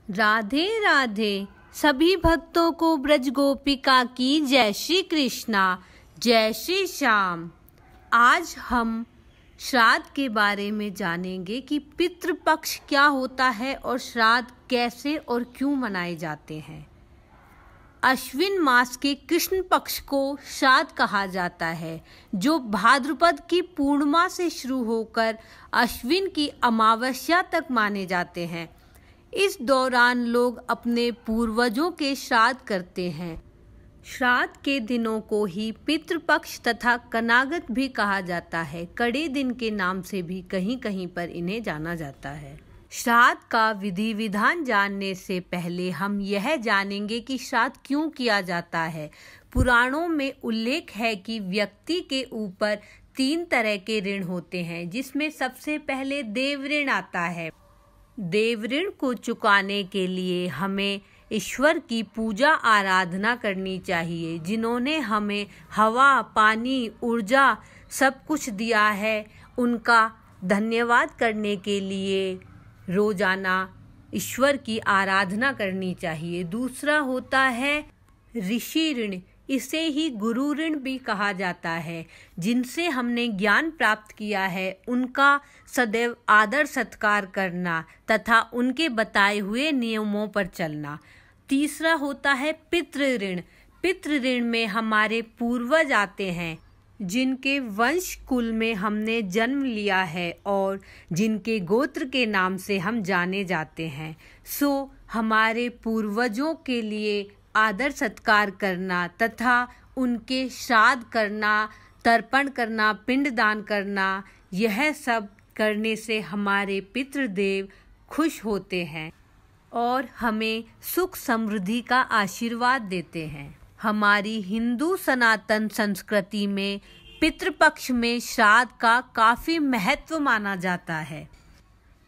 राधे राधे। सभी भक्तों को ब्रज गोपिका की जय श्री कृष्णा, जय श्री श्याम। आज हम श्राद्ध के बारे में जानेंगे कि पितृपक्ष क्या होता है और श्राद्ध कैसे और क्यों मनाए जाते हैं। अश्विन मास के कृष्ण पक्ष को श्राद्ध कहा जाता है, जो भाद्रपद की पूर्णिमा से शुरू होकर अश्विन की अमावस्या तक माने जाते हैं। इस दौरान लोग अपने पूर्वजों के श्राद्ध करते हैं। श्राद्ध के दिनों को ही पितृपक्ष तथा कनागत भी कहा जाता है। कड़े दिन के नाम से भी कहीं कहीं पर इन्हें जाना जाता है। श्राद्ध का विधि विधान जानने से पहले हम यह जानेंगे कि श्राद्ध क्यों किया जाता है। पुराणों में उल्लेख है कि व्यक्ति के ऊपर 3 तरह के ऋण होते हैं, जिसमें सबसे पहले देव ऋण आता है। देव ऋण को चुकाने के लिए हमें ईश्वर की पूजा आराधना करनी चाहिए, जिन्होंने हमें हवा, पानी, ऊर्जा सब कुछ दिया है। उनका धन्यवाद करने के लिए रोजाना ईश्वर की आराधना करनी चाहिए। दूसरा होता है ऋषि ऋण, इसे ही गुरु ऋण भी कहा जाता है। जिनसे हमने ज्ञान प्राप्त किया है, उनका सदैव आदर सत्कार करना तथा उनके बताए हुए नियमों पर चलना। तीसरा होता है पितृ ऋण। पितृ ऋण में हमारे पूर्वज आते हैं, जिनके वंश कुल में हमने जन्म लिया है और जिनके गोत्र के नाम से हम जाने जाते हैं। सो हमारे पूर्वजों के लिए आदर सत्कार करना तथा उनके श्राद्ध करना, तर्पण करना, पिंडदान करना, यह सब करने से हमारे पितृदेव खुश होते हैं और हमें सुख समृद्धि का आशीर्वाद देते हैं। हमारी हिंदू सनातन संस्कृति में पितृपक्ष में श्राद्ध का काफी महत्व माना जाता है।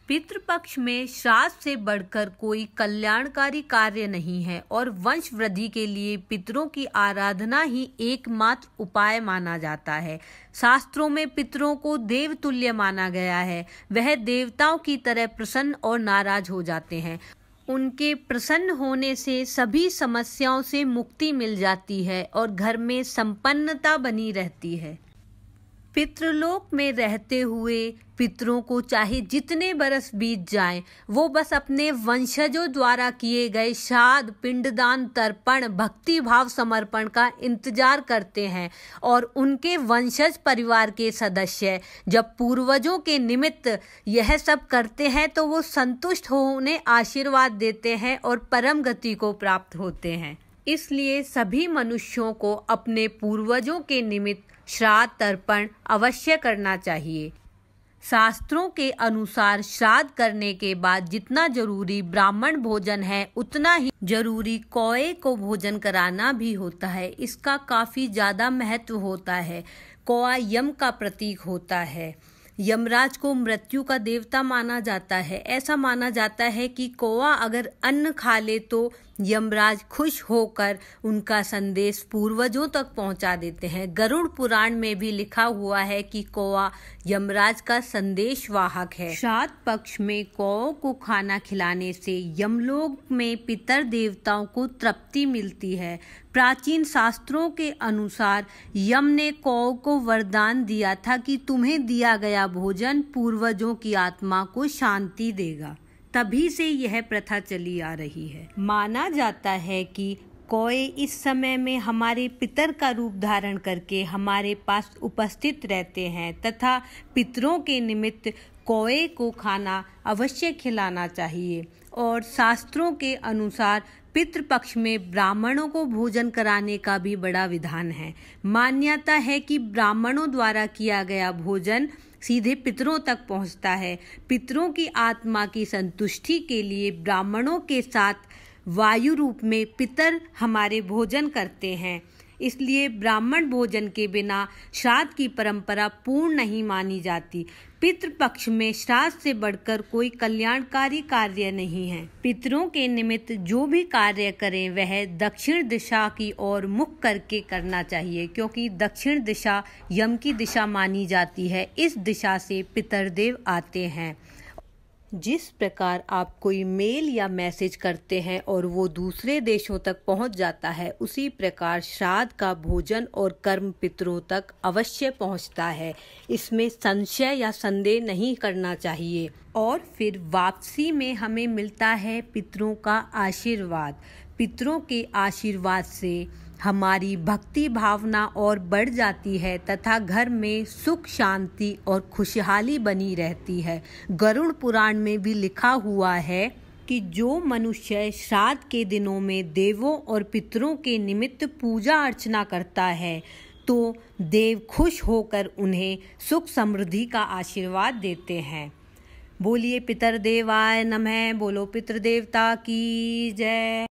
पितृपक्ष में श्राद्ध से बढ़कर कोई कल्याणकारी कार्य नहीं है और वंश वृद्धि के लिए पितरों की आराधना ही एकमात्र उपाय माना जाता है। शास्त्रों में पितरों को देवतुल्य माना गया है। वह देवताओं की तरह प्रसन्न और नाराज हो जाते हैं। उनके प्रसन्न होने से सभी समस्याओं से मुक्ति मिल जाती है और घर में संपन्नता बनी रहती है। पितृलोक में रहते हुए पितरों को चाहे जितने बरस बीत जाएं, वो बस अपने वंशजों द्वारा किए गए श्राद्ध, पिंडदान, तर्पण, भक्ति भाव समर्पण का इंतजार करते हैं और उनके वंशज परिवार के सदस्य जब पूर्वजों के निमित्त यह सब करते हैं तो वो संतुष्ट हो उन्हें आशीर्वाद देते हैं और परम गति को प्राप्त होते हैं। इसलिए सभी मनुष्यों को अपने पूर्वजों के निमित्त श्राद्ध तर्पण अवश्य करना चाहिए। शास्त्रों के अनुसार श्राद्ध करने के बाद जितना जरूरी ब्राह्मण भोजन है, उतना ही जरूरी कौए को भोजन कराना भी होता है। इसका काफी ज्यादा महत्व होता है। कौआ यम का प्रतीक होता है। यमराज को मृत्यु का देवता माना जाता है। ऐसा माना जाता है कि कौआ अगर अन्न खा ले तो यमराज खुश होकर उनका संदेश पूर्वजों तक पहुंचा देते हैं। गरुड़ पुराण में भी लिखा हुआ है कि कौआ यमराज का संदेश वाहक है। श्राद्ध पक्ष में कौओं को खाना खिलाने से यमलोक में पितर देवताओं को तृप्ति मिलती है। प्राचीन शास्त्रों के अनुसार यम ने कौओं को वरदान दिया था कि तुम्हें दिया गया भोजन पूर्वजों की आत्मा को शांति देगा। तभी से यह प्रथा चली आ रही है। माना जाता है कि कौए इस समय में हमारे पितर का रूप धारण करके हमारे पास उपस्थित रहते हैं तथा पितरों के निमित्त कौए को खाना अवश्य खिलाना चाहिए। और शास्त्रों के अनुसार पितृपक्ष में ब्राह्मणों को भोजन कराने का भी बड़ा विधान है। मान्यता है कि ब्राह्मणों द्वारा किया गया भोजन सीधे पितरों तक पहुंचता है। पितरों की आत्मा की संतुष्टि के लिए ब्राह्मणों के साथ वायु रूप में पितर हमारे भोजन करते हैं। इसलिए ब्राह्मण भोजन के बिना श्राद्ध की परंपरा पूर्ण नहीं मानी जाती। पितृपक्ष में श्राद्ध से बढ़कर कोई कल्याणकारी कार्य नहीं है। पितरों के निमित्त जो भी कार्य करें वह दक्षिण दिशा की ओर मुख करके करना चाहिए, क्योंकि दक्षिण दिशा यम की दिशा मानी जाती है। इस दिशा से पितरदेव आते हैं। जिस प्रकार आप कोई मेल या मैसेज करते हैं और वो दूसरे देशों तक पहुंच जाता है, उसी प्रकार श्राद्ध का भोजन और कर्म पितरों तक अवश्य पहुंचता है। इसमें संशय या संदेह नहीं करना चाहिए। और फिर वापसी में हमें मिलता है पितरों का आशीर्वाद। पितरों के आशीर्वाद से हमारी भक्ति भावना और बढ़ जाती है तथा घर में सुख शांति और खुशहाली बनी रहती है। गरुड़ पुराण में भी लिखा हुआ है कि जो मनुष्य श्राद्ध के दिनों में देवों और पितरों के निमित्त पूजा अर्चना करता है तो देव खुश होकर उन्हें सुख समृद्धि का आशीर्वाद देते हैं। बोलिए पितरदेवाय नमः। बोलो पितृदेवता की जय।